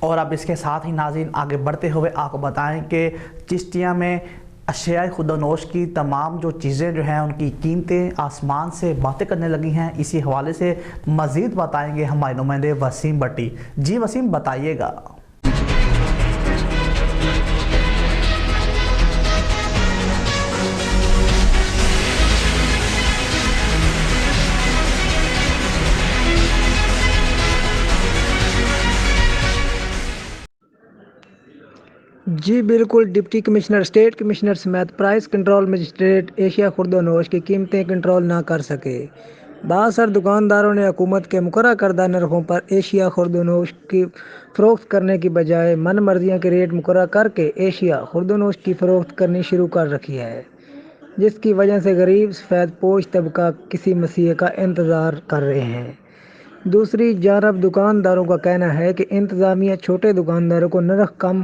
اور اب اس کے ساتھ ہی ناظرین آگے بڑھتے ہوئے آپ کو بتائیں کہ چشتیہ میں اشیاء خود و نوش کی تمام جو چیزیں جو ہیں ان کی قیمتیں آسمان سے باتیں کرنے لگی ہیں۔ اسی حوالے سے مزید بتائیں گے ہمارے نمائندے وسیم بٹی۔ جی وسیم بتائیے گا۔ جی بالکل، ڈپٹی کمشنر اسٹیٹ کمشنر سمیت پرائس کنٹرول مجسٹریٹ ایشیا خورد و نوش کی قیمتیں کنٹرول نہ کر سکے۔ بااثر دکانداروں نے حکومت کے مقررہ کردہ نرخوں پر ایشیا خورد و نوش کی فروخت کرنے کی بجائے من مرضیاں کے ریٹ مقرر کر کے ایشیا خورد و نوش کی فروخت کرنی شروع کر رکھی ہے، جس کی وجہ سے غریب سفید پوش طبقہ کسی مسئلے کا انتظار کر رہے ہیں۔ دوسری جانب دکانداروں کا کہنا ہے کہ انتظامیہ چھوٹے دکانداروں کو نرخ کم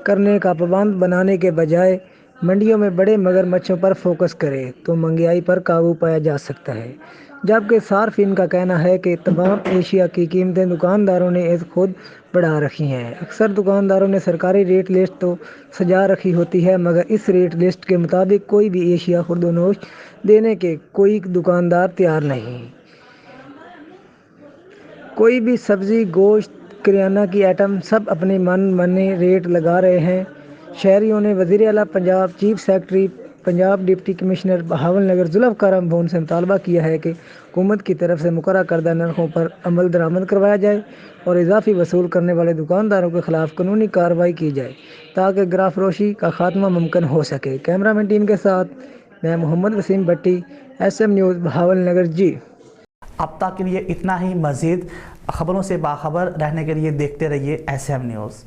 کرنے کا پابند بنانے کے بجائے منڈیوں میں بڑے مگرمچھوں پر فوکس کرے تو مہنگائی پر قابو پایا جا سکتا ہے، جبکہ صارفین کا کہنا ہے کہ تمام ایشیا کی قیمتیں دکانداروں نے خود بڑھا رکھی ہیں۔ اکثر دکانداروں نے سرکاری ریٹ لسٹ تو سجا رکھی ہوتی ہے، مگر اس ریٹ لسٹ کے مطابق کوئی بھی ایشیا خورد و نوش دینے کے کوئی دکاندار تیار نہیں۔ کوئی بھی سبزی، گوشت، کریانہ کی آئٹم سب اپنے من مانی ریٹ لگا رہے ہیں۔ شہریوں نے وزیر اعلیٰ Punjab, chief secretary Punjab, deputy commissioner Bahawalnagar Zulfiqar امبون سے مطالبہ کیا ہے کہ حکومت کی طرف سے مقررہ کردہ نرخوں پر عمل درآمد کروایا جائے اور اضافی وصول کرنے والے دکانداروں کے خلاف قانونی کارروائی کی جائے تاکہ گرہ فروشی کا خاتمہ ممکن ہو سکے۔ کیمرہ مین ٹیم کے ساتھ میں محمد وسیم بٹی، SM نیوز، بہاول نگر۔ جی اب تک کے لیے اتنا ہی۔ مزید خبروں سے باخبر رہنے کے لیے دیکھتے رہیے SM نیوز۔